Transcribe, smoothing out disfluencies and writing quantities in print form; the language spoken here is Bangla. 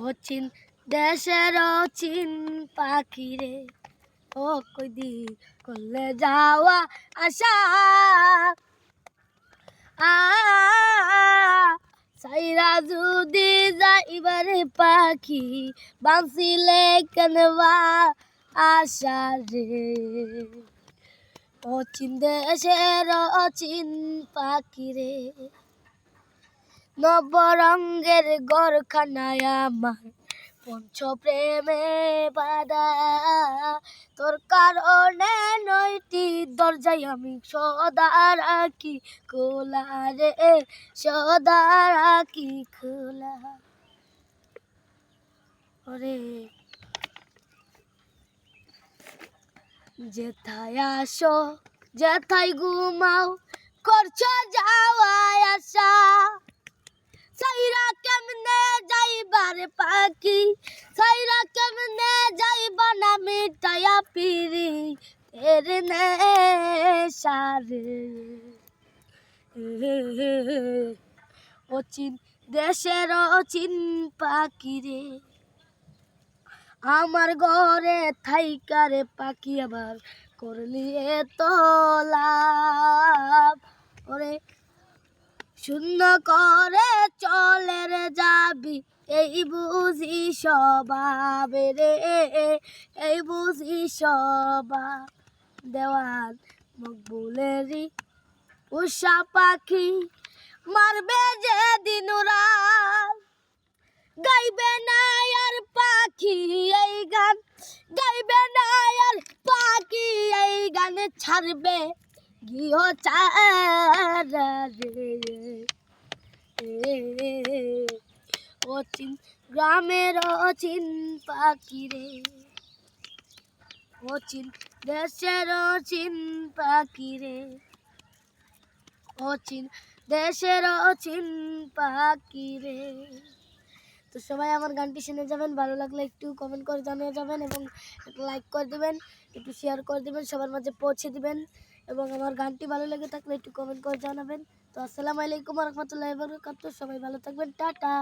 অচিন দেশের অচিন পাখি রে, ও কইদি করলে যাওয়া আশা সাইরা যদি যাইবারে পাখি বাঁচিলে কেনবা আশা রে। অচিন দেশের অচিন পাখি রে, নবরঙ্গের গড়খানায় আমার পঞ্চ প্রেমে বাধা। তোর কারণে নয়টি দরজায় আমি সদা রাখি খোলা রে, সদা রাখি খোলা। ওরে যেথায় আসো যেথায় ঘুমাও করছো যাওয়া আসা, সাইরা কেমনে যাইবার পাখি, সাইরা কেমনে যাইবা না মিটায়া পিরি এর নেশা রে। অচিন দেশের অচিন পাখি রে, আমার ঘরে থাইকারে পাখি আবার করলি এত লাভ। ওরে শূন্য করে চলে রে যাবি, এই বুঝি স্বভাব রে, এই বুঝি স্বভাব। দেওয়ান মকবুলেরই উষা পাখি মারবে যে দিন রাত, গাইবে না আর পাখি এই গান, গাইবে না আর পাখি এই গান, ছাড়বে গৃহ চারা রে। অচিন গ্রামের অচিন পাখি রে, অচিন দেশের অচিন পাখি রে, অচিন দেশের অচিন পাখি রে। তো সবাই আমার গানটি শুনে যাবেন, ভালো লাগলে একটু কমেন্ট করে জানিয়ে যাবেন এবং লাইক করে দেবেন, একটু শেয়ার করে দেবেন, সবার মাঝে পৌঁছে দিবেন এবং আমার গানটি ভালো লেগে থাকলে একটু কমেন্ট করে জানাবেন। তো আসসালামু আলাইকুম ওয়া রাহমাতুল্লাহি ওয়া বারাকাতুহু, সবাই ভালো থাকবেন, টাটা।